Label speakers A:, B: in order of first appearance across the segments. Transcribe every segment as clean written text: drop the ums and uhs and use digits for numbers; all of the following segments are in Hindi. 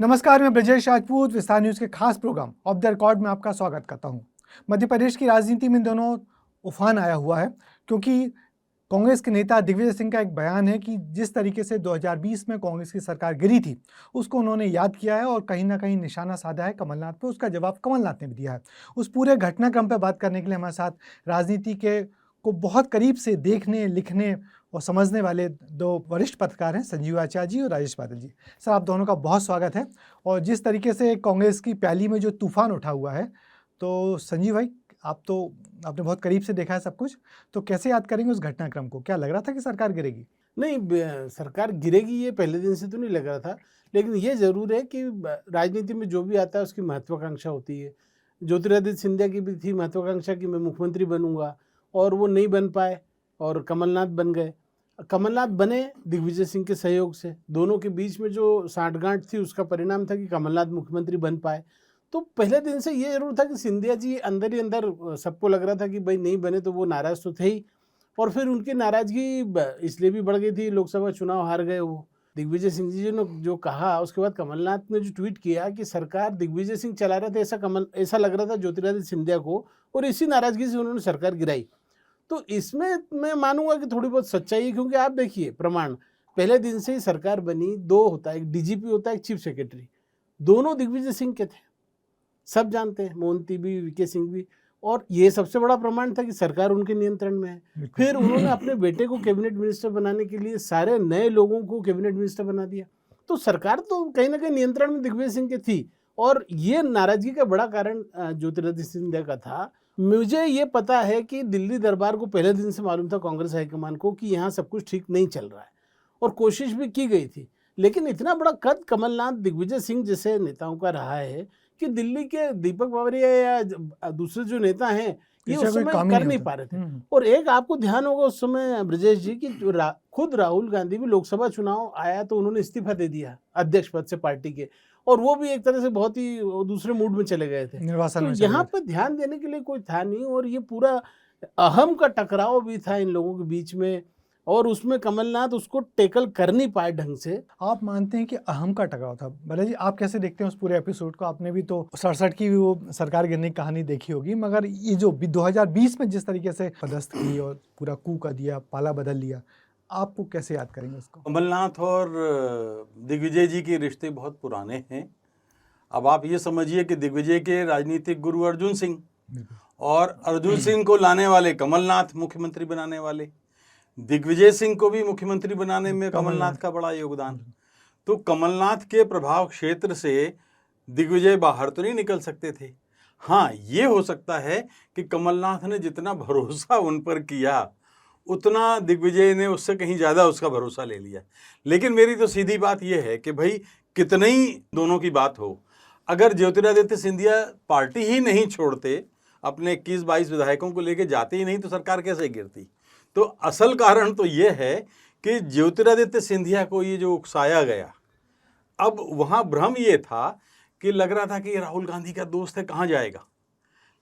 A: नमस्कार, मैं ब्रजेश राजपूत विस्तार न्यूज़ के खास प्रोग्राम ऑफ द रिकॉर्ड में आपका स्वागत करता हूं। मध्य प्रदेश की राजनीति में दोनों उफान आया हुआ है क्योंकि कांग्रेस के नेता दिग्विजय सिंह का एक बयान है कि जिस तरीके से 2020 में कांग्रेस की सरकार गिरी थी उसको उन्होंने याद किया है और कहीं ना कहीं निशाना साधा है कमलनाथ पे। उसका जवाब कमलनाथ ने भी दिया है। उस पूरे घटनाक्रम पर बात करने के लिए हमारे साथ राजनीति के को बहुत करीब से देखने, लिखने और समझने वाले दो वरिष्ठ पत्रकार हैं, संजीव आचार्य जी और राजेश बादल जी। सर, आप दोनों का बहुत स्वागत है। और जिस तरीके से कांग्रेस की प्याली में जो तूफान उठा हुआ है, तो संजीव भाई, आपने बहुत करीब से देखा है सब कुछ, तो कैसे याद करेंगे उस घटनाक्रम को? क्या लग रहा था कि सरकार गिरेगी?
B: नहीं, सरकार गिरेगी ये पहले दिन से तो नहीं लग रहा था, लेकिन ये ज़रूर है कि राजनीति में जो भी आता है उसकी महत्वाकांक्षा होती है। ज्योतिरादित्य सिंधिया की भी थी महत्वाकांक्षा कि मैं मुख्यमंत्री बनूंगा, और वो नहीं बन पाए और कमलनाथ बन गए। कमलनाथ बने दिग्विजय सिंह के सहयोग से। दोनों के बीच में जो साठगांठ थी उसका परिणाम था कि कमलनाथ मुख्यमंत्री बन पाए। तो पहले दिन से ये जरूर था कि सिंधिया जी अंदर ही अंदर सबको लग रहा था कि भाई नहीं बने तो वो नाराज़ तो थे ही, और फिर उनकी नाराज़गी इसलिए भी बढ़ गई थी, लोकसभा चुनाव हार गए वो। दिग्विजय सिंह जी ने जो कहा, उसके बाद कमलनाथ ने जो ट्वीट किया कि सरकार दिग्विजय सिंह चला रहे थे, ऐसा लग रहा था ज्योतिरादित्य सिंधिया को, और इसी नाराज़गी से उन्होंने सरकार गिराई। तो इसमें मैं मानूंगा कि थोड़ी बहुत सच्चाई है, क्योंकि आप देखिए प्रमाण, पहले दिन से ही सरकार बनी, दो होता है, एक डीजीपी होता है, एक चीफ सेक्रेटरी। दोनों दिग्विजय सिंह के थे, सब जानते हैं, मोहंती भी, वीके सिंह भी, और ये सबसे बड़ा प्रमाण था कि सरकार उनके नियंत्रण में है। फिर उन्होंने अपने बेटे को कैबिनेट मिनिस्टर बनाने के लिए सारे नए लोगों को कैबिनेट मिनिस्टर बना दिया। तो सरकार तो कहीं ना कहीं नियंत्रण में दिग्विजय सिंह की थी, और ये नाराजगी का बड़ा कारण ज्योतिरादित्य सिंधिया का था। मुझे ये पता है कि दिल्ली दरबार को पहले दिन से मालूम था, कांग्रेस हाईकमान को, कि यहाँ सब कुछ ठीक नहीं चल रहा है, और कोशिश भी की गई थी। लेकिन इतना बड़ा कद कमलनाथ, दिग्विजय सिंह जैसे नेताओं का रहा है कि दिल्ली के दीपक बावरिया या दूसरे जो नेता हैं ये उस समय कर नहीं पा रहे थे। और एक आपको ध्यान होगा उस समय ब्रजेश जी की खुद राहुल गांधी भी लोकसभा चुनाव आया तो उन्होंने इस्तीफा दे दिया अध्यक्ष पद से पार्टी के, और वो भी एक तरह से बहुत ही दूसरे मूड में चले गए थे। तो यहाँ पर ध्यान देने के लिए कोई था नहीं, और ये पूरा अहम का टकराव भी था इन लोगों के बीच में, और उसमें कमलनाथ उसको टेकल कर नहीं पाए ढंग से।
A: आप मानते हैं कि अहम का टकराव था? भले जी, आप कैसे देखते हैं उस पूरे एपिसोड को? आपने भी तो 67 की वो सरकार गिरने की कहानी देखी होगी, मगर ये जो 2020 में जिस तरीके से पदस्थ की और पूरा कू कर दिया, पाला बदल लिया, आपको कैसे याद करेंगे उसको?
C: कमलनाथ और दिग्विजय जी के रिश्ते बहुत पुराने हैं। अब आप ये समझिए कि दिग्विजय के राजनीतिक गुरु अर्जुन सिंह, और अर्जुन सिंह को लाने वाले कमलनाथ, मुख्यमंत्री बनाने वाले। दिग्विजय सिंह को भी मुख्यमंत्री बनाने में कमलनाथ का बड़ा योगदान। तो कमलनाथ के प्रभाव क्षेत्र से दिग्विजय बाहर तो नहीं निकल सकते थे। हाँ, ये हो सकता है कि कमलनाथ ने जितना भरोसा उन पर किया उतना दिग्विजय ने उससे कहीं ज़्यादा उसका भरोसा ले लिया। लेकिन मेरी तो सीधी बात यह है कि भाई कितने ही दोनों की बात हो, अगर ज्योतिरादित्य सिंधिया पार्टी ही नहीं छोड़ते, अपने 21-22 विधायकों को लेके जाते ही नहीं, तो सरकार कैसे गिरती? तो असल कारण तो ये है कि ज्योतिरादित्य सिंधिया को ये जो उकसाया गया, अब वहाँ भ्रम ये था कि लग रहा था कि राहुल गांधी का दोस्त है, कहाँ जाएगा,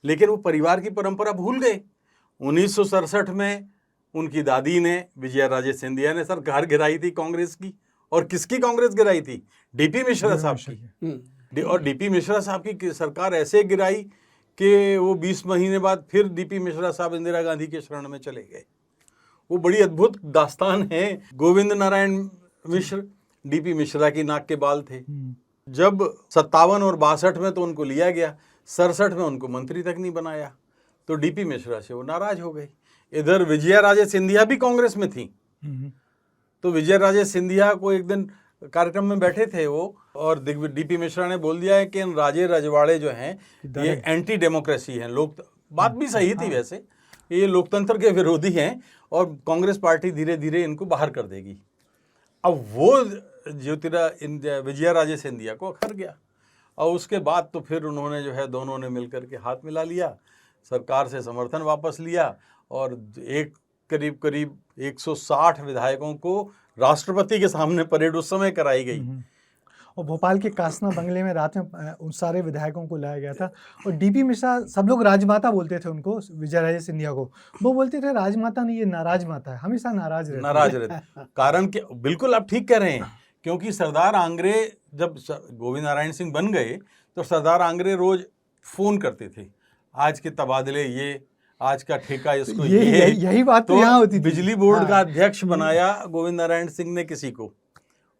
C: लेकिन वो परिवार की परंपरा भूल गए। 1967 में उनकी दादी ने, विजया राजे सिंधिया ने सरकार गिराई थी कांग्रेस की, और किसकी कांग्रेस गिराई थी? डीपी मिश्रा साहब की। और डीपी मिश्रा साहब की सरकार ऐसे गिराई कि वो 20 महीने बाद फिर डीपी मिश्रा साहब इंदिरा गांधी के शरण में चले गए। वो बड़ी अद्भुत दास्तान है। गोविंद नारायण मिश्र डीपी मिश्रा की नाक के बाल थे। जब 57 और 62 में तो उनको लिया गया, 67 में उनको मंत्री तक नहीं बनाया, तो डीपी मिश्रा से वो नाराज हो गए। इधर विजया राजे सिंधिया भी कांग्रेस में थी, तो विजया राजे सिंधिया को एक दिन कार्यक्रम में बैठे थे वो, और डीपी मिश्रा ने बोल दिया है कि इन राजे रजवाड़े जो हैं ये एंटी डेमोक्रेसी हैं। बात भी सही थी वैसे, ये लोकतंत्र के विरोधी हैं, और कांग्रेस पार्टी धीरे धीरे इनको बाहर कर देगी। अब वो विजया राजे सिंधिया को अखर गया, और उसके बाद तो फिर उन्होंने जो है दोनों ने मिलकर के हाथ मिला लिया, सरकार से समर्थन वापस लिया, और करीब 160 विधायकों को राष्ट्रपति के सामने परेड उस समय कराई गई।
A: और भोपाल के कासना बंगले में रात में उन सारे विधायकों को लाया गया था। और डीपी मिश्रा, सब लोग राजमाता बोलते थे उनको, विजया राजे सिंधिया को। वो बोलते थे राजमाता नहीं, ये नाराज माता है, हमेशा नाराज रहते।
C: कारण कि बिल्कुल आप ठीक कह रहे हैं क्योंकि सरदार आंग्रे जब गोविंद नारायण सिंह बन गए तो सरदार आंग्रे रोज फोन करते थे, आज के तबादले ये, आज का ठेका इसको
A: यही बात तो यहाँ होती थी।
C: बिजली बोर्ड का
A: हाँ।
C: अध्यक्ष बनाया गोविंद नारायण सिंह ने किसी को,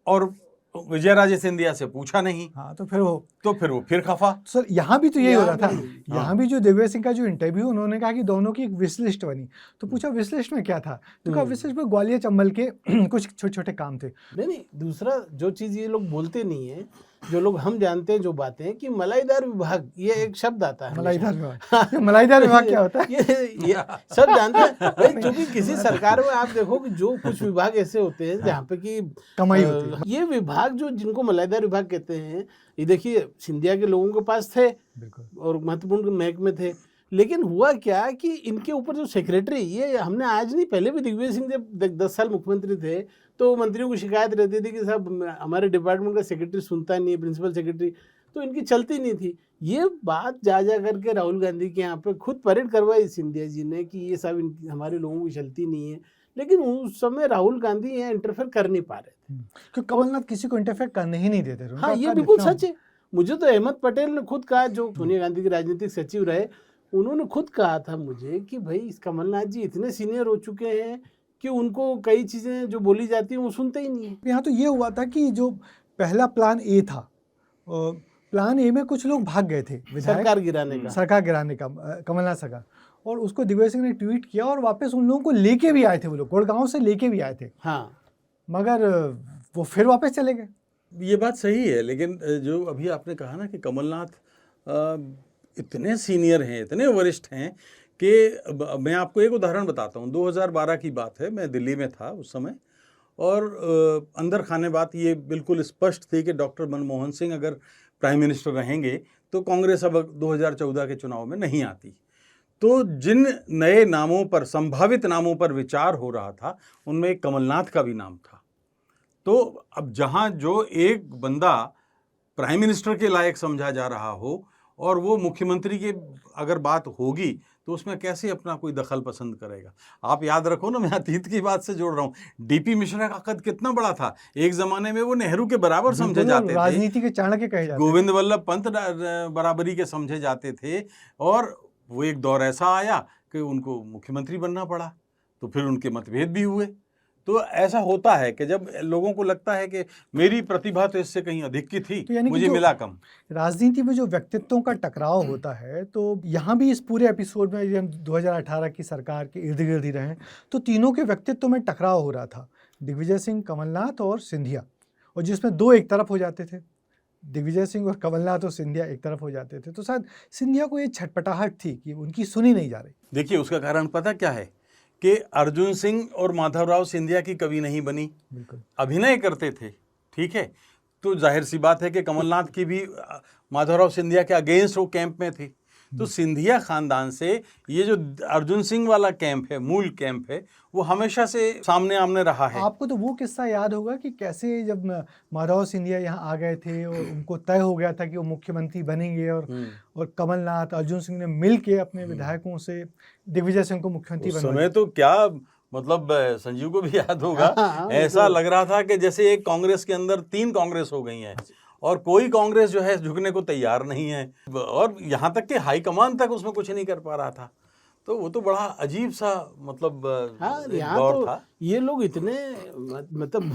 C: और विजयराजे सिंधिया से पूछा नहीं।
A: हाँ, तो फिर वो
C: फिर खफा।
A: सर यहाँ भी तो यही हो रहा था।
B: हाँ।
A: यहाँ भी जो दिग्विजय सिंह का जो इंटरव्यू, उन्होंने कहा कि दोनों की एक विश लिस्ट बनी, तो पूछा विश लिस्ट में क्या था, तो कहा विश लिस्ट में ग्वालियर चंबल के कुछ छोटे छोटे काम थे।
B: नहीं, दूसरा जो चीज़ ये लोग बोलते नहीं है, जो लोग हम जानते हैं जो बातें, कि मलाईदार विभाग, ये एक शब्द आता है।
A: मलाईदार विभाग, मलाईदार विभाग क्या होता है?
B: ये सब जानते हैं भाई, क्योंकि किसी सरकार में आप देखो कि जो कुछ विभाग ऐसे होते हैं जहाँ पे कि
A: कमाई होती है।
B: ये विभाग जो जिनको मलाईदार विभाग कहते हैं, ये देखिए सिंधिया के लोगों के पास थे और महत्वपूर्ण महकमे थे, लेकिन हुआ क्या कि इनके ऊपर जो सेक्रेटरी, ये हमने आज नहीं, पहले भी दिग्विजय सिंह जब 10 साल मुख्यमंत्री थे तो मंत्रियों को शिकायत रहती थी कि साहब हमारे डिपार्टमेंट का सेक्रेटरी सुनता नहीं है, प्रिंसिपल सेक्रेटरी, तो इनकी चलती नहीं थी। ये बात जा करके राहुल गांधी के यहाँ पे खुद परेड करवाई सिंधिया जी ने कि ये सब हमारे लोगों की चलती नहीं है, लेकिन उस समय राहुल गांधी यहाँ इंटरफेयर कर नहीं पा रहे थे,
A: क्योंकि कमलनाथ किसी को इंटरफेयर करने ही नहीं देते थे।
B: हाँ, ये बिल्कुल सच है। मुझे तो अहमद पटेल ने खुद कहा, जो सोनिया गांधी के राजनीतिक सचिव रहे, उन्होंने खुद कहा था मुझे कि भाई कमलनाथ जी इतने सीनियर हो चुके हैं कि उनको कई चीज़ें जो बोली जाती हैं वो सुनते ही नहीं है।
A: यहाँ तो ये हुआ था कि जो पहला प्लान ए था, प्लान ए में कुछ लोग भाग गए थे,
B: सरकार गिराने का
A: कमलनाथ सरकार, और उसको दिग्विजय सिंह ने ट्वीट किया और वापस उन लोगों को लेके भी आए थे, वो लोग गुड़गांव से लेके भी आए थे।
B: हाँ,
A: मगर वो फिर वापस चले गए।
C: ये बात सही है, लेकिन जो अभी आपने कहा ना कि कमलनाथ इतने सीनियर हैं, इतने वरिष्ठ हैं कि मैं आपको एक उदाहरण बताता हूँ। 2012 की बात है, मैं दिल्ली में था उस समय, और अंदर खाने बात ये बिल्कुल स्पष्ट थी कि डॉक्टर मनमोहन सिंह अगर प्राइम मिनिस्टर रहेंगे तो कांग्रेस अब 2014 के चुनाव में नहीं आती। तो जिन नए नामों पर, संभावित नामों पर विचार हो रहा था, उनमें एक कमलनाथ का भी नाम था। तो अब जहाँ जो एक बंदा प्राइम मिनिस्टर के लायक समझा जा रहा हो और वो मुख्यमंत्री की अगर बात होगी तो उसमें कैसे अपना कोई दखल पसंद करेगा। आप याद रखो ना, मैं अतीत की बात से जोड़ रहा हूँ, डीपी मिश्रा का कद कितना बड़ा था, एक जमाने में वो नेहरू के बराबर समझे जाते थे,
A: राजनीति के चाणक्य कहे जाते,
C: गोविंद वल्लभ पंत बराबरी के समझे जाते थे, और वो एक दौर ऐसा आया कि उनको मुख्यमंत्री बनना पड़ा, तो फिर उनके मतभेद भी हुए। तो ऐसा होता है कि जब लोगों को लगता है कि मेरी प्रतिभा तो इससे कहीं अधिक की थी,
A: तो
C: मुझे मिला कम।
A: राजनीति में जो व्यक्तित्वों का टकराव होता है, तो यहाँ भी इस पूरे एपिसोड में हम 2018 की सरकार के इर्द गिर्द ही रहे, तो तीनों के व्यक्तित्व में टकराव हो रहा था, दिग्विजय सिंह, कमलनाथ और सिंधिया, और जिसमें दो एक तरफ हो जाते थे, दिग्विजय सिंह और कमलनाथ और सिंधिया एक तरफ हो जाते थे। तो शायद सिंधिया को ये छटपटाहट थी कि उनकी सुनी नहीं जा रही।
C: देखिए, उसका कारण पता क्या है कि अर्जुन सिंह और माधवराव सिंधिया की कवि नहीं बनी, अभिनय करते थे, ठीक है, तो जाहिर सी बात है कि कमलनाथ की भी माधवराव सिंधिया के अगेंस्ट वो कैंप में थी। तो सिंधिया खानदान से ये जो अर्जुन सिंह वाला कैंप है, मूल कैंप है, वो हमेशा से सामने आमने रहा है।
A: आपको तो वो किस्सा याद होगा कि कैसे जब माधवराव सिंधिया यहाँ आ गए थे और उनको तय हो गया था कि वो मुख्यमंत्री बनेंगे, और कमलनाथ, अर्जुन सिंह ने मिल के अपने विधायकों से दिग्विजय सिंह को मुख्यमंत्री बनाया।
C: समय तो क्या मतलब, संजीव को भी याद होगा, ऐसा लग रहा था कि जैसे एक कांग्रेस के अंदर 3 कांग्रेस हो गई हैं और कोई कांग्रेस जो है झुकने को तैयार नहीं है, और यहाँ तक कि हाईकमान तक उसमें कुछ नहीं कर पा रहा था। तो वो तो बड़ा अजीब सा मतलब दौर
B: तो
C: था।
B: ये लोग इतने मतलब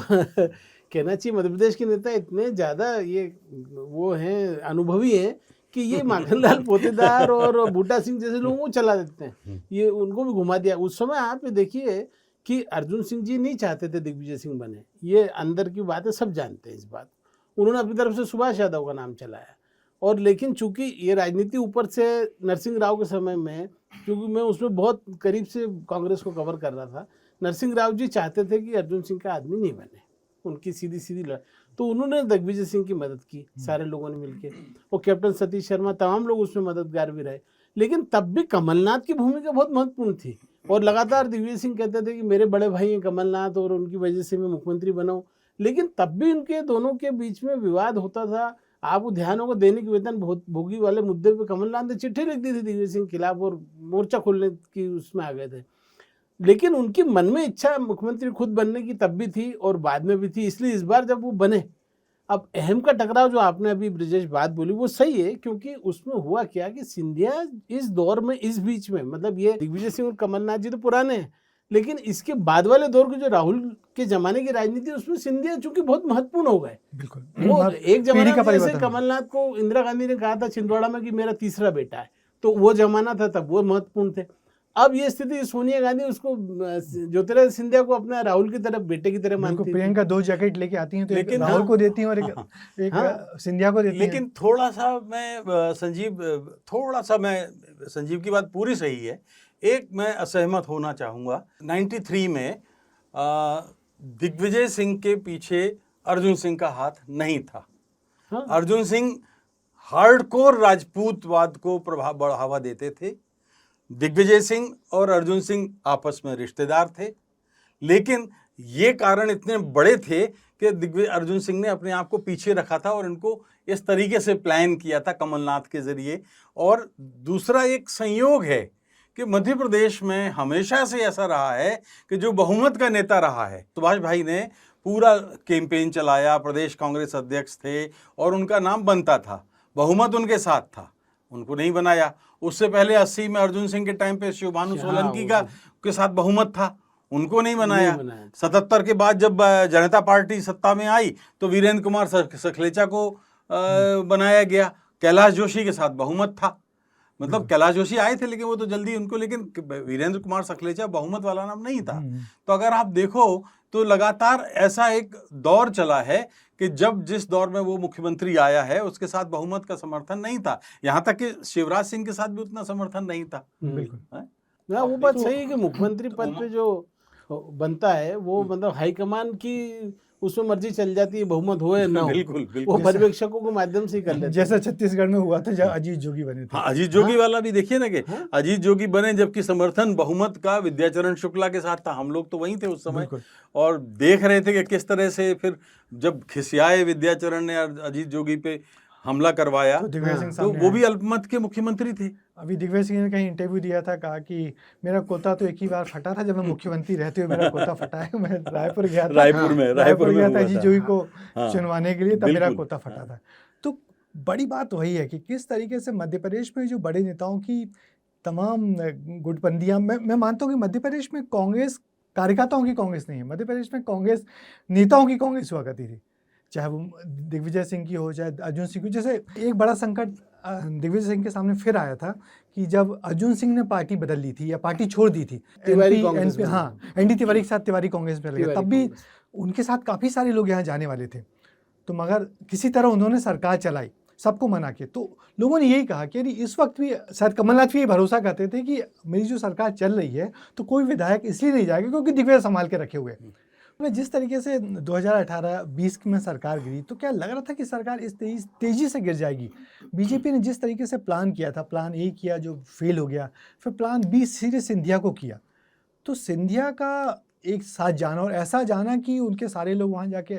B: कहना चाहिए मध्य प्रदेश के नेता इतने ज़्यादा ये वो हैं, अनुभवी हैं कि ये माखनलाल पोतेदार और बूटा सिंह जैसे लोगों को चला देते हैं, ये उनको भी घुमा दिया। उस समय आप ये देखिए कि अर्जुन सिंह जी नहीं चाहते थे दिग्विजय सिंह बने, ये अंदर की बात है, सब जानते हैं इस बात। उन्होंने अपनी तरफ से सुभाष यादव का नाम चलाया, और लेकिन चूंकि ये राजनीति ऊपर से नरसिंह राव के समय में, क्योंकि मैं उसमें बहुत करीब से कांग्रेस को कवर कर रहा था, नरसिंह राव जी चाहते थे कि अर्जुन सिंह का आदमी नहीं बने, उनकी सीधी सीधी तो उन्होंने दिग्विजय सिंह की मदद की, सारे लोगों ने मिलके, और कैप्टन सतीश शर्मा, तमाम लोग उसमें मददगार भी रहे। लेकिन तब भी कमलनाथ की भूमिका बहुत महत्वपूर्ण थी, और लगातार दिग्विजय सिंह कहते थे कि मेरे बड़े भाई हैं कमलनाथ और उनकी वजह से मैं मुख्यमंत्री बनाऊं, लेकिन तब भी उनके दोनों के बीच में विवाद होता था। आपको ध्यान होगा, दैनिक वेतन भोगी वाले मुद्दे पे कमलनाथ ने चिट्ठी लिख दी थी दिग्विजय सिंह के खिलाफ और मोर्चा खोलने की उसमें आ गए थे। लेकिन उनकी मन में इच्छा मुख्यमंत्री खुद बनने की तब भी थी और बाद में भी थी, इसलिए इस बार जब वो बने, अब अहम का टकराव जो आपने अभी ब्रिजेश बात बोली वो सही है, क्योंकि उसमें हुआ क्या कि सिंधिया इस दौर में, इस बीच में, मतलब ये दिग्विजय सिंह और कमलनाथ जी तो पुराने हैं, लेकिन इसके बाद वाले दौर के जो राहुल के जमाने की राजनीति, उसमें सिंधिया चूंकि बहुत महत्वपूर्ण हो गए।
A: बिल्कुल
B: वो एक जमाना
A: का
B: में जैसे
A: परिवर्तन।
B: कमलनाथ को इंदिरा गांधी ने कहा था छिंदवाड़ा में कि मेरा तीसरा बेटा है, तो वो जमाना था, तब वो महत्वपूर्ण थे। अब ये स्थिति, सोनिया गांधी उसको, ज्योतिरादित्य सिंधिया को अपना राहुल की तरफ, बेटे की तरह मानती थी।
A: प्रियंका 2 जैकेट लेके आती हैं, तो एक
C: लेकिन
A: राहुल
C: हाँ,
A: को देती हैं और एक सिंधिया को देती हैं।
C: लेकिन थोड़ा सा मैं थोड़ा सा मैं संजीव की बात पूरी सही है, एक मैं असहमत होना चाहूँगा। 93 में दिग्विजय सिंह के पीछे अर्जुन सिंह का हाथ नहीं था।
B: हाँ।
C: अर्जुन सिंह हार्डकोर राजपूतवाद को बढ़ावा देते थे। दिग्विजय सिंह और अर्जुन सिंह आपस में रिश्तेदार थे, लेकिन ये कारण इतने बड़े थे कि अर्जुन सिंह ने अपने आप को पीछे रखा था और इनको इस तरीके से प्लान किया था कमलनाथ के जरिए। और दूसरा एक संयोग है कि मध्य प्रदेश में हमेशा से ऐसा रहा है कि जो बहुमत का नेता रहा है, सुभाष भाई ने पूरा कैंपेन चलाया, प्रदेश कांग्रेस अध्यक्ष थे और उनका नाम बनता था, बहुमत उनके साथ था, उनको नहीं बनाया। उससे पहले 80 में अर्जुन सिंह के टाइम पे शिवभानु सोलंकी के साथ बहुमत था, उनको नहीं बनाया। 77 के बाद जब जनता पार्टी सत्ता में आई तो वीरेंद्र कुमार सखलेचा को बनाया गया, कैलाश जोशी के साथ बहुमत था, मतलब कैलाश जोशी आए थे लेकिन वो तो जल्दी उनको, लेकिन वीरेंद्र कुमार सखलेचा बहुमत वाला नाम नहीं था। तो अगर आप देखो तो लगातार ऐसा एक दौर चला है कि जब जिस दौर में वो मुख्यमंत्री आया है उसके साथ बहुमत का समर्थन नहीं था, यहाँ तक कि शिवराज सिंह के साथ भी उतना समर्थन नहीं था।
A: बिल्कुल
B: ना, वो बात सही है कि मुख्यमंत्री पद पे जो बनता है वो मतलब हाईकमान की उसमें मर्जी चल जाती है, बहुमत हो या ना हो।
C: बिल्कुल
B: वो पर्यवेक्षकों के माध्यम से ही कर लेते हैं।
A: जैसा छत्तीसगढ़ में हुआ था जब अजीत जोगी बने थे।
C: हाँ, अजीत जोगी वाला भी देखिए ना कि अजीत जोगी बने जबकि समर्थन बहुमत का विद्याचरण शुक्ला के साथ था, हम लोग तो वहीं थे उस समय और देख रहे थे कि किस तरह से फिर जब खिसियाए विद्याचरण ने अजीत जोगी पे हमला करवाया
A: तो दिग्विजय सिंह
C: तो वो भी अल्पमत के मुख्यमंत्री थे।
A: अभी दिग्विजय सिंह ने कहीं इंटरव्यू दिया था, कहा कि मेरा कोता तो एक ही बार फटा था जब मैं मुख्यमंत्री रहते हुए मेरा कोता फटा है। मैं रायपुर गया था, रायपुर गया था अजीत जोगी को चुनवाने के लिए, तब मेरा कोता फटा था। तो बड़ी बात वही है कि किस तरीके से मध्य प्रदेश में जो बड़े नेताओं की तमाम गुटबंदियां, मैं मानता हूँ कि मध्य प्रदेश में कांग्रेस कार्यकर्ताओं की कांग्रेस नहीं है, मध्य प्रदेश में कांग्रेस नेताओं की कांग्रेस हुआ करती थी, चाहे वो दिग्विजय सिंह की हो चाहे अर्जुन सिंह की। जैसे एक बड़ा संकट दिग्विजय सिंह के सामने फिर आया था कि जब अर्जुन सिंह ने पार्टी बदल ली थी या पार्टी छोड़ दी थी, एनडी तिवारी के साथ तिवारी कांग्रेस में लगे, तब भी उनके साथ काफ़ी सारे लोग यहाँ जाने वाले थे, तो मगर किसी तरह उन्होंने सरकार चलाई, सबको मना किया। तो लोगों ने यही कहा कि यदि इस वक्त भी शायद कमलनाथ भी भरोसा करते थे कि मेरी जो सरकार चल रही है तो कोई विधायक इसलिए नहीं जाएगा क्योंकि दिग्विजय संभाल के रखे हुए हैं। जिस तरीके से 2018-20 में सरकार गिरी तो क्या लग रहा था कि सरकार इस तेजी से गिर जाएगी? बीजेपी ने जिस तरीके से प्लान किया था, प्लान ए किया जो फेल हो गया, फिर प्लान बी सीधे सिंधिया को किया, तो सिंधिया का एक साथ जाना और ऐसा जाना कि उनके सारे लोग वहाँ जाके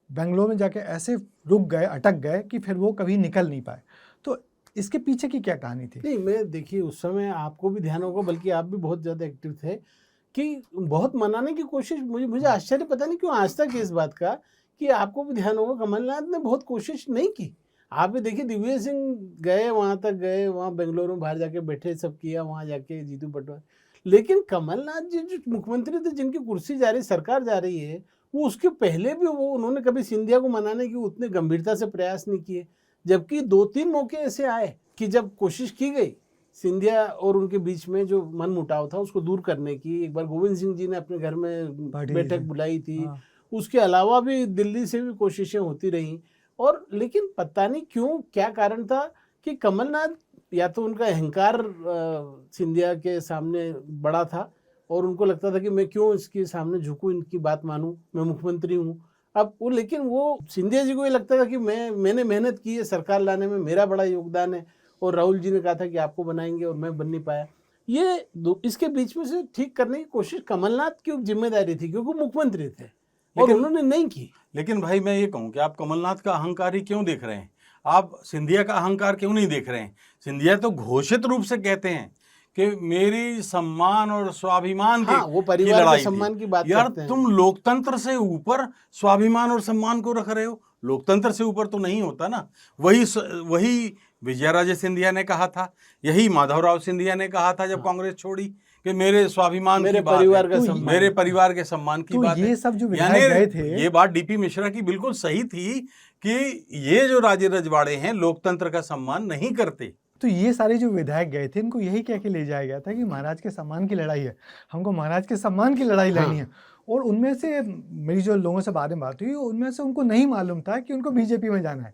A: बेंगलोर में जाके ऐसे रुक गए, अटक गए कि फिर वो कभी निकल नहीं पाए। तो इसके पीछे की क्या कहानी थी?
B: नहीं, मैं देखिए उस समय आपको भी ध्यान होगा, बल्कि आप भी बहुत ज़्यादा एक्टिव थे कि बहुत मनाने की कोशिश, मुझे आश्चर्य पता नहीं क्यों आज तक इस बात का कि आपको भी ध्यान होगा कमलनाथ ने बहुत कोशिश नहीं की। आप भी देखिए दिग्विजय सिंह गए, वहाँ तक गए, वहाँ बेंगलुरु में बाहर जाके बैठे, सब किया, वहाँ जाके जीतू पटवारी, लेकिन कमलनाथ जी जो मुख्यमंत्री थे जिनकी कुर्सी जा रही, सरकार जा रही है, वो उसके पहले भी वो उन्होंने कभी सिंधिया को मनाने की उतने गंभीरता से प्रयास नहीं किए। जबकि 2-3 मौके ऐसे आए कि जब कोशिश की गई सिंधिया और उनके बीच में जो मन मुटाव था उसको दूर करने की। एक बार गोविंद सिंह जी ने अपने घर में बैठक बुलाई थी, उसके अलावा भी दिल्ली से भी कोशिशें होती रहीं, और लेकिन पता नहीं क्यों क्या कारण था कि कमलनाथ या तो उनका अहंकार सिंधिया के सामने बड़ा था और उनको लगता था कि मैं क्यों इसके सामने झुकूं, इनकी बात मानूं, मैं मुख्यमंत्री हूं। अब वो, लेकिन वो सिंधिया जी को ये लगता था कि मैंने मेहनत की है, सरकार लाने में मेरा बड़ा योगदान है, और राहुल जी ने कहा था कि आपको बनाएंगे और मैं बन नहीं पाया। ये इसके बीच में से ठीक करने की कोशिश कमलनाथ की जिम्मेदारी थी क्योंकि मुख्यमंत्री थे और उन्होंने नहीं की।
C: लेकिन भाई मैं ये कहूँ कि आप कमलनाथ का अहंकार ही क्यों देख रहे हैं, आप सिंधिया का अहंकार क्यों नहीं देख रहे हैं? सिंधिया तो घोषित रूप से कहते हैं कि मेरी सम्मान और स्वाभिमान
B: हाँ,
C: की
B: वो
C: की
B: परिवार
C: लड़ाई
B: के सम्मान
C: थी।
B: की बात
C: यार
B: करते हैं।
C: तुम लोकतंत्र से ऊपर स्वाभिमान और सम्मान को रख रहे हो, लोकतंत्र से ऊपर तो नहीं होता ना। वही विजयाराजे सिंधिया ने कहा था, यही माधवराव सिंधिया ने कहा था जब कांग्रेस छोड़ी, कि मेरे स्वाभिमान
B: मेरे
C: की बात
B: परिवार
C: है,
B: का
A: तो
B: सम्मान।
C: मेरे परिवार के सम्मान की
A: तो
C: बात
A: ये
C: है।
A: सब जो
C: यानी
A: विधायक गए थे,
C: ये बात डीपी मिश्रा की बिल्कुल सही थी कि ये जो राजे रजवाड़े हैं लोकतंत्र का सम्मान नहीं करते।
A: तो ये सारे जो विधायक गए थे इनको यही कह के ले जाया गया था कि महाराज के सम्मान की लड़ाई है, हमको महाराज के सम्मान की लड़ाई लड़नी है। और उनमें से मेरी जो लोगों से बाद में बात हुई, उनमें से उनको नहीं मालूम था कि उनको बीजेपी में जाना है।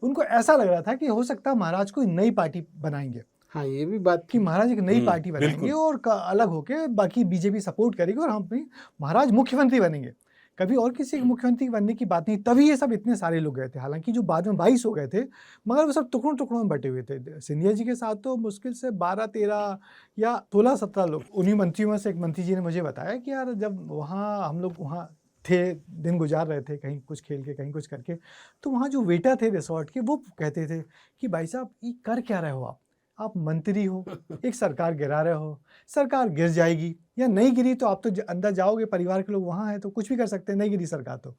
A: उनको ऐसा लग रहा था कि हो सकता है महाराज कोई नई पार्टी बनाएंगे,
B: हाँ, ये भी बात
A: कि महाराज एक नई पार्टी
C: बिल्कुल।
A: बनाएंगे और अलग होके बाकी बीजेपी सपोर्ट करेगी और हम अपनी महाराज मुख्यमंत्री बनेंगे। कभी और किसी के मुख्यमंत्री बनने की बात नहीं, तभी ये सब इतने सारे लोग गए थे। हालांकि जो बाद में 22 हो गए थे, मगर वो सब टुकड़ों टुकड़ों में बटे हुए थे। सिंधिया जी के साथ तो मुश्किल से 12-13 या 16-17 लोग। उन्हीं मंत्रियों में से एक मंत्री जी ने मुझे बताया कि यार जब वहाँ हम लोग वहाँ थे, दिन गुजार रहे थे, कहीं कुछ खेल के कहीं कुछ करके, तो वहाँ जो वेटर थे रिसोर्ट के, वो कहते थे कि भाई साहब ये कर क्या रहे हो आप मंत्री हो, एक सरकार गिरा रहे हो, सरकार गिर जाएगी या नहीं गिरी तो आप तो अंदर जाओगे, परिवार के लोग वहाँ हैं तो कुछ भी कर सकते हैं, नहीं गिरी सरकार तो,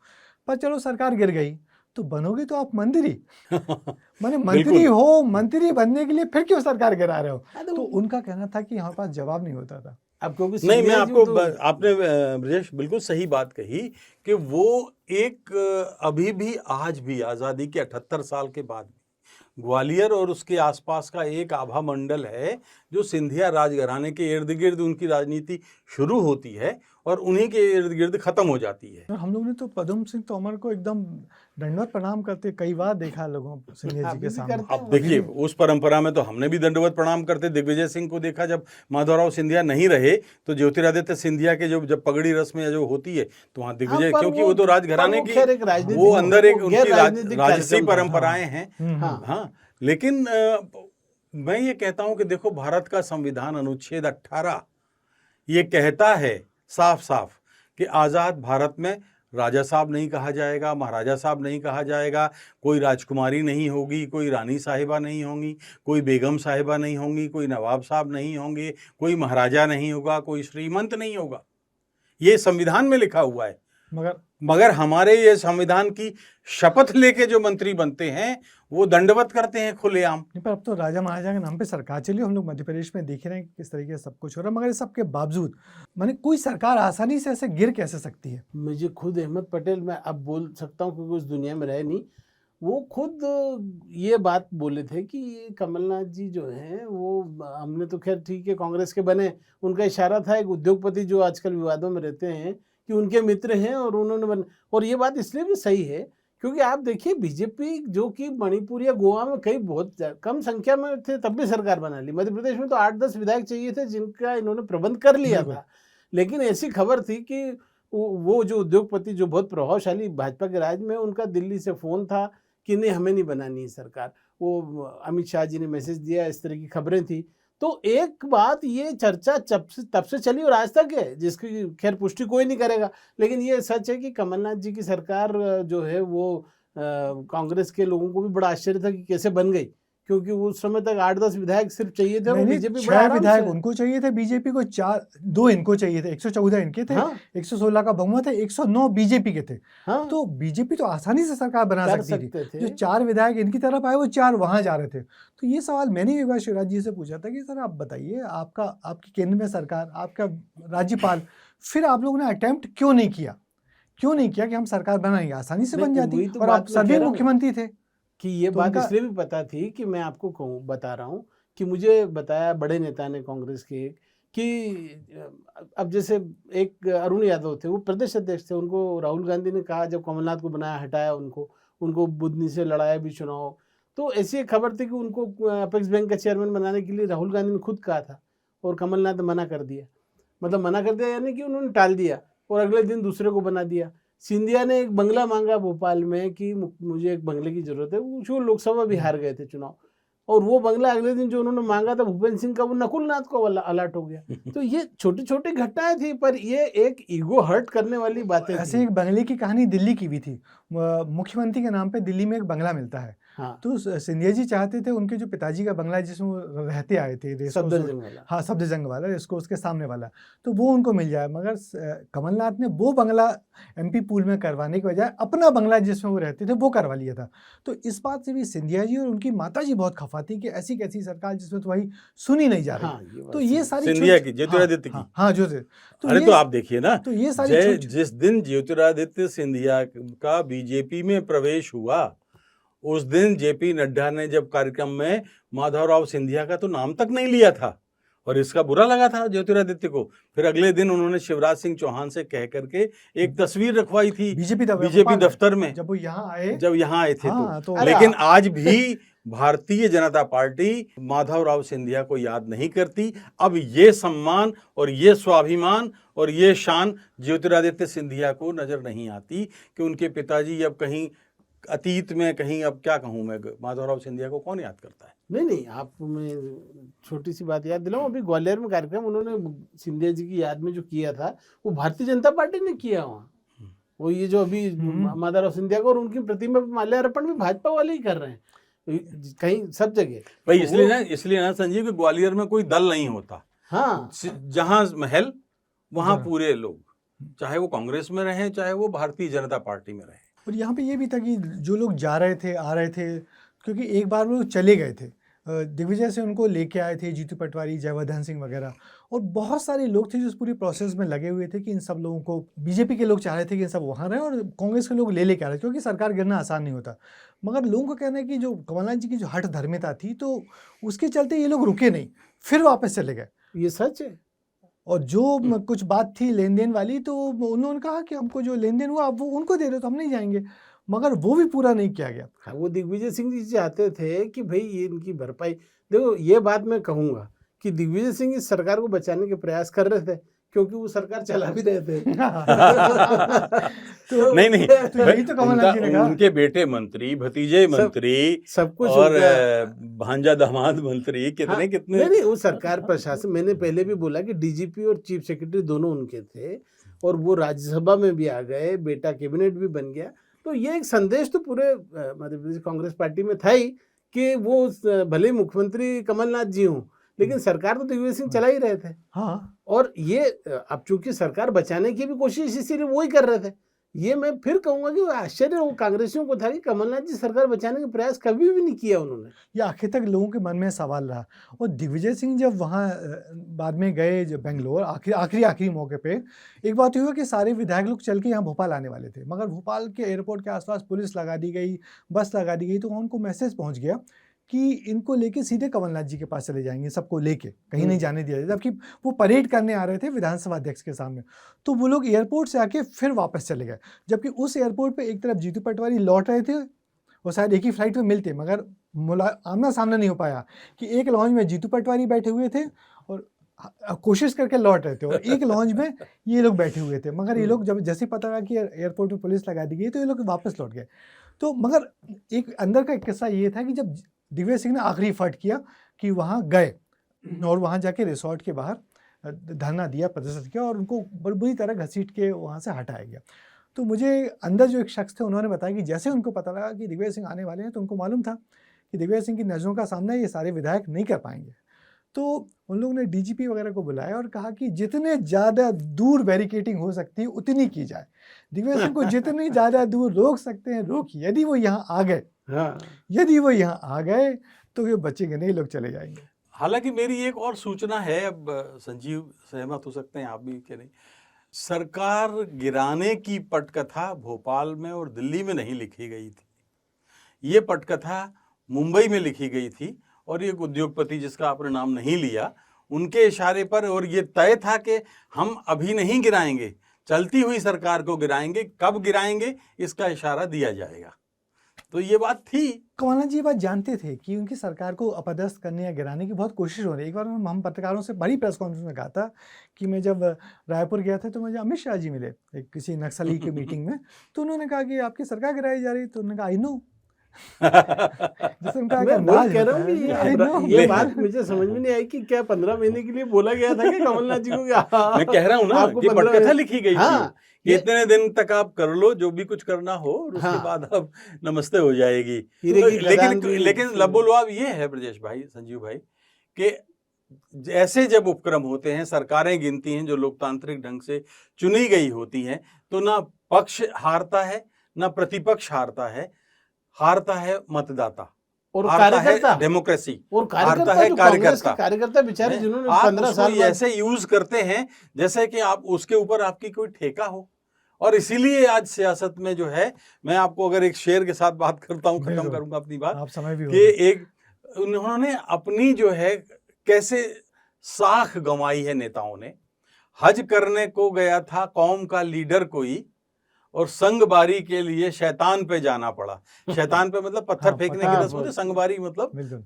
A: पर चलो सरकार गिर गई तो बनोगे तो आप मंत्री माने मंत्री हो, मंत्री बनने के लिए फिर क्यों सरकार गिरा रहे हो। तो उनका कहना था कि हमारे पास जवाब नहीं होता था।
B: अब क्योंकि
C: नहीं, मैं
B: सिंधिया जी
C: आपको
B: तो
C: आपने ब्रजेश बिल्कुल सही बात कही कि वो एक अभी भी आज भी आज़ादी के 78 साल के बाद ग्वालियर और उसके आसपास का एक आभा मंडल है जो सिंधिया राजघराने के इर्द गिर्द उनकी राजनीति शुरू होती है और उन्हीं के इर्द गिर्द खत्म हो जाती है।
A: और हम लोग ने तो पद्म सिंह तोमर को एकदम दंडवत प्रणाम करते कई बार देखा लोगों सिंधिया जी
B: अभी
A: के
B: भी
A: सामने।
B: करते हैं।
C: अब देखिए उस परंपरा में तो हमने भी दंडवत प्रणाम करते। दिग्विजय सिंह को देखा, जब माधवराव सिंधिया नहीं रहे तो ज्योतिरादित्य सिंधिया के जब पगड़ी रस्म जो होती है तो वहाँ दिग्विजय,
B: पर
C: क्योंकि
B: वो-
C: वो तो राजघराने
B: पर वो खैर एक
C: की
B: राजनीतिक-
C: वो अंदर एक
B: वो
C: उनकी
B: गैर राजनीतिक
C: राजसी
B: कार्यक्रम था।
C: परंपराएं हैं।
B: हाँ।
C: हाँ, लेकिन मैं ये कहता हूं कि देखो भारत का संविधान अनुच्छेद 18 ये कहता है साफ साफ कि आज़ाद भारत में राजा साहब नहीं कहा जाएगा, महाराजा साहब नहीं कहा जाएगा, कोई राजकुमारी नहीं होगी, कोई रानी साहिबा नहीं होंगी, कोई बेगम साहिबा नहीं होंगी, कोई नवाब साहब नहीं होंगे, कोई महाराजा नहीं होगा, कोई श्रीमंत नहीं होगा। ये संविधान में लिखा हुआ है। मगर हमारे ये संविधान की शपथ लेके जो मंत्री बनते हैं वो दंडवत करते हैं खुलेआम।
A: पर अब तो राजा महाराजा के नाम पे सरकार चली, हम लोग मध्य प्रदेश में देख रहे हैं किस तरीके से सब कुछ हो रहा है। मगर इस सब के बावजूद माने कोई सरकार आसानी से ऐसे गिर कैसे सकती है।
B: मुझे खुद अहमद पटेल, मैं अब बोल सकता हूँ क्योंकि उस दुनिया में रहे नहीं, वो खुद ये बात बोले थे कि ये कमलनाथ जी जो हैं वो, हमने तो खैर ठीक है कांग्रेस के बने, उनका इशारा था एक उद्योगपति जो आजकल विवादों में रहते हैं कि उनके मित्र हैं और उन्होंने बन, और ये बात इसलिए भी सही है क्योंकि आप देखिए बीजेपी जो कि मणिपुर या गोवा में कई बहुत कम संख्या में थे तब भी सरकार बना ली। मध्य प्रदेश में तो 8-10 विधायक चाहिए थे जिनका इन्होंने प्रबंध कर लिया था। लेकिन ऐसी खबर थी कि वो जो उद्योगपति जो बहुत प्रभावशाली भाजपा के राज में, उनका दिल्ली से फ़ोन था कि नहीं हमें नहीं बनानी है सरकार। वो अमित शाह जी ने मैसेज दिया, इस तरह की खबरें थी। तो एक बात ये चर्चा तब से चली और आज तक है, जिसकी खैर पुष्टि कोई नहीं करेगा, लेकिन ये सच है कि कमलनाथ जी की सरकार जो है वो कांग्रेस के लोगों को भी बड़ा आश्चर्य था कि कैसे बन गई, क्योंकि उस समय तक 8-10 विधायक सिर्फ चाहिए थे। बीजेपी
A: 6 विधायक उनको चाहिए थे, बीजेपी को 2 इनको चाहिए थे, 114 इनके थे। हाँ? 116 का बहुमत है, 109 बीजेपी के थे। हाँ? तो बीजेपी तो आसानी से सरकार बना सकती थी। जो 4 विधायक इनकी तरफ आए वो 4 वहां जा रहे थे। तो ये सवाल मैंने एक बार शिवराज जी से पूछा था कि सर आप बताइए, आपकी केंद्र में सरकार, आपका राज्यपाल, फिर आप लोगों ने अटेम्प्ट क्यों नहीं किया कि हम सरकार बनाएंगे, आसानी से बन जाती। और आप सभी मुख्यमंत्री थे
B: कि ये तो बात इसलिए भी पता थी कि मैं आपको बता रहा हूँ कि मुझे बताया बड़े नेता ने कांग्रेस के कि अब जैसे एक अरुण यादव थे, वो प्रदेश अध्यक्ष थे, उनको राहुल गांधी ने कहा जब कमलनाथ को बनाया, हटाया उनको बुधनी से लड़ाया भी चुनाव। तो ऐसी एक खबर थी कि उनको अपेक्स बैंक का चेयरमैन बनाने के लिए राहुल गांधी ने खुद कहा था और कमलनाथ मना कर दिया। मतलब मना कर दिया यानी कि उन्होंने टाल दिया और अगले दिन दूसरे को बना दिया। सिंधिया ने एक बंगला मांगा भोपाल में कि मुझे एक बंगले की जरूरत है, वो लोकसभा भी हार गए थे चुनाव, और वो बंगला अगले दिन जो उन्होंने मांगा था भूपेंद्र सिंह का, वो नकुलनाथ को अलर्ट हो गया। तो ये छोटी छोटी घटनाएं थी, पर ये एक ईगो हर्ट करने वाली बातें।
A: ऐसे एक बंगले की कहानी दिल्ली की भी थी। मुख्यमंत्री के नाम पे दिल्ली में एक बंगला मिलता है,
B: हाँ
A: तो सिंधिया जी चाहते थे उनके जो पिताजी का बंगला है जिसमें वो रहते आए थे, रेस कोर्स
B: सफदरजंग वाला।
A: हाँ सफदरजंग वाला, रेस कोर्स के सामने वाला, तो वो उनको मिल जाए। मगर कमलनाथ ने वो बंगला एमपी पूल में करवाने के बजाय अपना बंगला जिसमें वो रहते थे वो करवा लिया था। तो इस बात से भी सिंधिया जी और उनकी माता जी बहुत खफा थी कि ऐसी कैसी सरकार जिसमें तुम्हारी सुनी नहीं जा रही।
B: हाँ ये बात
A: तो
B: सही
A: ये
B: है।
A: सारी
C: सिंधिया की, ज्योतिरादित्य की।
A: हाँ जो थे
C: अरे तो आप देखिए ना,
A: तो ये सारी छोटी
C: जिस दिन ज्योतिरादित्य सिंधिया का बीजेपी में प्रवेश हुआ, उस दिन जेपी नड्डा ने जब कार्यक्रम में माधवराव सिंधिया का तो नाम तक नहीं लिया था और इसका बुरा लगा था ज्योतिरादित्य को। फिर अगले दिन उन्होंने शिवराज सिंह चौहान से कह करके एक तस्वीर रखवाई थी बीजेपी दफ्तर में
A: जब वो यहाँ आए,
C: जब यहाँ आए थे।
A: हाँ,
C: तो
A: तो
C: लेकिन आज भी भारतीय जनता पार्टी माधवराव सिंधिया को याद नहीं करती। अब ये सम्मान और ये स्वाभिमान और ये शान ज्योतिरादित्य सिंधिया को नजर नहीं आती कि उनके पिताजी अब कहीं अतीत में, कहीं अब क्या कहूँ मैं, माधवराव सिंधिया को कौन याद करता है।
B: नहीं आप, मैं छोटी सी बात याद दिलाऊं, अभी ग्वालियर में कार्यक्रम उन्होंने सिंधिया जी की याद में जो किया था वो भारतीय जनता पार्टी ने किया वहाँ। वो ये जो अभी माधवराव सिंधिया को और उनकी प्रतिमा पर माल्यार्पण भी भाजपा वाले ही कर रहे हैं कहीं सब जगह
C: भाई। इसलिए ना संजीव कि ग्वालियर में कोई दल नहीं होता।
B: हाँ
C: जहां महल वहां पूरे लोग, चाहे वो कांग्रेस में रहे चाहे वो भारतीय जनता पार्टी में रहे।
A: और यहाँ पे ये भी था कि जो लोग जा रहे थे आ रहे थे, क्योंकि एक बार वो चले गए थे, दिग्विजय से उनको लेके आए थे जीतू पटवारी, जयवर्धन सिंह वगैरह, और बहुत सारे लोग थे जो इस पूरी प्रोसेस में लगे हुए थे कि इन सब लोगों को, बीजेपी के लोग चाह रहे थे कि इन सब वहाँ रहें और कांग्रेस के लोग लेके आ रहे थे, क्योंकि सरकार गिरना आसान नहीं होता। मगर लोगों का कहना है कि जो कमलनाथ जी की जो हठ धर्मिता थी तो उसके चलते ये लोग रुके नहीं, फिर वापस चले गए।
B: ये सच है।
A: और जो कुछ बात थी लेन देन वाली, तो उन्होंने कहा कि हमको जो लेन देन हुआ आप वो उनको दे रहे हो तो हम नहीं जाएंगे, मगर वो भी पूरा नहीं किया गया।
B: हाँ, वो दिग्विजय सिंह जी चाहते थे कि भाई ये इनकी भरपाई, देखो ये बात मैं कहूँगा कि दिग्विजय सिंह इस सरकार को बचाने के प्रयास कर रहे थे क्योंकि वो सरकार चला भी रहे थे।
C: तो नहीं
A: तो यही तो कमलनाथ जी ने कहा,
C: उनके बेटे मंत्री, भतीजे मंत्री,
B: सब कुछ
C: और भांजा दामाद मंत्री, कितने कितने।
B: नहीं वो सरकार प्रशासन, मैंने पहले भी बोला कि डीजीपी और चीफ सेक्रेटरी दोनों उनके थे और वो राज्यसभा में भी आ गए, बेटा कैबिनेट भी बन गया। तो ये एक संदेश तो पूरे मध्य प्रदेश कांग्रेस पार्टी में था ही कि वो भले मुख्यमंत्री कमलनाथ जी हों लेकिन सरकार तो दिग्विजय सिंह चला ही रहे थे।
A: हाँ,
B: और ये अब चूंकि सरकार बचाने की भी कोशिश इसीलिए वो ही कर रहे थे। ये मैं फिर कहूंगा कि आश्चर्य वो कांग्रेसियों को था कि कमलनाथ जी सरकार बचाने का प्रयास कभी भी नहीं किया उन्होंने।
A: ये आखिर तक लोगों के मन में सवाल रहा। और दिग्विजय सिंह जब वहाँ बाद में गए जब बेंगलोर, आखिरी मौके पे एक बात हुई कि सारे विधायक लोग चल के यहाँ भोपाल आने वाले थे, मगर भोपाल के एयरपोर्ट के आसपास पुलिस लगा दी गई, बस लगा दी गई, तो उनको मैसेज पहुँच गया कि इनको लेके सीधे कमलनाथ जी के पास चले जाएंगे, सबको लेके कहीं नहीं जाने दिया जाए, जबकि वो परेड करने आ रहे थे विधानसभा अध्यक्ष के सामने। तो वो लोग एयरपोर्ट से आके फिर वापस चले गए, जबकि उस एयरपोर्ट पे एक तरफ जीतू पटवारी लौट रहे थे और शायद एक ही फ्लाइट में मिलते, मगर आमना सामना नहीं हो पाया कि एक लॉन्च में जीतू पटवारी बैठे हुए थे और कोशिश करके लौट रहे थे, और एक लॉन्च में ये लोग बैठे हुए थे, मगर ये लोग जब जैसे पता लगा कि एयरपोर्ट पे पुलिस लगा दी गई तो ये लोग वापस लौट गए। तो मगर एक अंदर का किस्सा ये था कि जब दिग्विजय सिंह ने आखिरी फट किया कि वहाँ गए और वहाँ जाके रिसोर्ट के बाहर धरना दिया, प्रदर्शन किया और उनको बुरी तरह घसीट के वहाँ से हटाया गया। तो मुझे अंदर जो एक शख्स थे उन्होंने बताया कि जैसे उनको पता लगा कि दिग्विजय सिंह आने वाले हैं तो उनको मालूम था कि दिग्विजय सिंह की नज़रों का सामना ये सारे विधायक नहीं कर पाएंगे। तो उन लोगों ने डीजीपी वगैरह को बुलाया और कहा कि जितने ज़्यादा दूर बैरिकेडिंग हो सकती है उतनी की जाए, दिग्विजय सिंह को जितने ज़्यादा दूर रोक सकते हैं रोकिए, यदि वो यहाँ आ गए,
B: हाँ,
A: यदि वो यहाँ आ गए तो ये बचेंगे नहीं, लोग चले जाएंगे।
C: हालांकि मेरी एक और सूचना है, अब संजीव सहमत हो सकते हैं, आप भी कि नहीं, सरकार गिराने की पटकथा भोपाल में और दिल्ली में नहीं लिखी गई थी, ये पटकथा मुंबई में लिखी गई थी और एक उद्योगपति जिसका आपने नाम नहीं लिया उनके इशारे पर, और ये तय था कि हम अभी नहीं गिराएंगे, चलती हुई सरकार को गिराएंगे, कब गिराएंगे इसका इशारा दिया जाएगा। तो ये बात थी।
A: कमलनाथ जी ये बात जानते थे कि उनकी सरकार को अपदस्थ करने या गिराने की बहुत कोशिश हो रही है। एक बार हम पत्रकारों से बड़ी प्रेस कॉन्फ्रेंस में कहा था कि मैं जब रायपुर गया था तो मुझे अमित शाह जी मिले एक किसी नक्सली की मीटिंग में, तो उन्होंने कहा कि आपकी सरकार गिराई जा रही है, तो उन्होंने कहा आई नो जिसमें का एक
B: मैं वही
A: अंदाज
B: कह रहा
A: होता
B: हूँ
A: है।
B: कि
A: I know,
B: ये
C: ले-
B: बात मुझे समझ में नहीं आई कि क्या 15 महीने के लिए बोला गया था कि कमलनाथ जी को कि हाँ,
C: मैं कह रहा हूँ ना
B: आपको
C: कि
B: 15
C: पटकथा लिखी गई थी
B: हाँ
C: कि
B: ये
C: इतने दिन तक आप कर लो जो भी कुछ करना हो और उसके
B: हाँ
C: बाद अब नमस्ते हो जाएगी।
B: हीरे
C: तो
B: की खदान
C: लेकिन
B: भी
C: लेकिन लबोलवाब ये है ब्रजेश भाई, संजीव भाई, कि ऐसे जब उपक्रम होते हैं, सरकारें गिनती हैं जो लोकतांत्रिक ढंग से चुनी गई होती हैं, तो ना पक्ष हारता है ना प्रतिपक्ष हारता है मतदाता,
B: और
C: हारता है
B: कार्यकर्ता
C: डेमोक्रेसी,
B: और
C: हारता
B: कार्यकर्ता
C: है
B: जो कांग्रेस के
C: कार्यकर्ता।
B: कार्यकर्ता बेचारे
C: हैं?
B: जिन्होंने
C: आप
B: 15
C: उसको
B: साल बाद
C: ऐसे यूज करते हैं जैसे कि आप उसके ऊपर आपकी कोई ठेका हो, और इसीलिए आज सियासत में जो है, मैं आपको अगर एक शेर के साथ बात करता हूं, खत्म
A: बिल्कुल।
C: करूंगा अपनी बात,
A: आप समय भी हो
C: कि
A: गए।
C: एक उन्होंने अपनी जो है कैसे साख गंवाई है नेताओं ने। हज करने को गया था कौम का लीडर कोई, और संगबारी के लिए शैतान पे जाना पड़ा। शैतान पे मतलब पत्थर
A: हाँ,
C: फेंकने
A: पत्थर
C: की रस्म होती है, संगबारी मतलब
A: बिल्कुल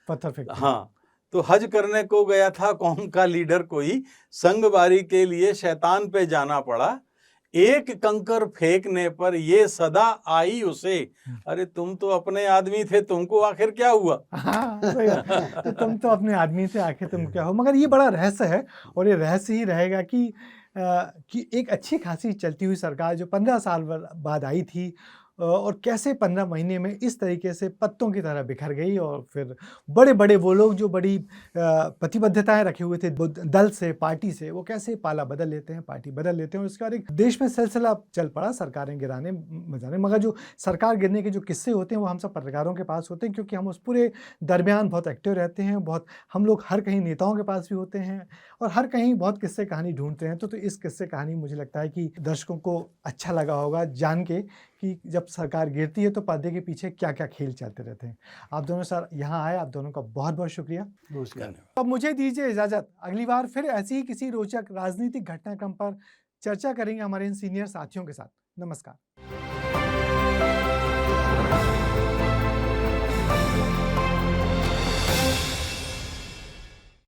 A: पत्थर फेंकते हैं।
C: हाँ। तो हज करने को गया था कौम का लीडर कोई, संगबारी के लिए शैतान पे जाना पड़ा, एक कंकर फेंकने पर ये सदा आई उसे, अरे तुम तो अपने आदमी थे, तुमको आखिर क्या हुआ।
A: हाँ, सही बात। तो तुम तो अपने आदमी से, आखिर तुम क्या हो। मगर ये बड़ा रहस्य है, और ये रहस्य ही रहेगा कि एक अच्छी खासी चलती हुई सरकार जो 15 साल बाद आई थी, और कैसे 15 महीने में इस तरीके से पत्तों की तरह बिखर गई, और फिर बड़े बड़े वो लोग जो बड़ी प्रतिबद्धताएं रखे हुए थे दल से, पार्टी से, वो कैसे पाला बदल लेते हैं, पार्टी बदल लेते हैं, और उसके बाद एक देश में सिलसिला चल पड़ा सरकारें गिराने मचाने। मगर जो सरकार गिरने के जो किस्से होते हैं वो हम सब पत्रकारों के पास होते हैं, क्योंकि हम उस पूरे दरमियान बहुत एक्टिव रहते हैं, बहुत हम लोग हर कहीं नेताओं के पास भी होते हैं, और हर कहीं बहुत किस्से कहानी ढूंढते हैं। तो इस किस्से कहानी मुझे लगता है कि दर्शकों को अच्छा लगा होगा जान के कि जब सरकार गिरती है तो पर्दे के पीछे क्या क्या खेल चलते रहते हैं। आप दोनों सर यहाँ आए, आप दोनों का बहुत बहुत शुक्रिया।
B: नमस्कार।
A: अब मुझे दीजिए इजाजत, अगली बार फिर ऐसी ही किसी रोचक राजनीतिक घटनाक्रम पर चर्चा करेंगे हमारे इन सीनियर साथियों के साथ। नमस्कार।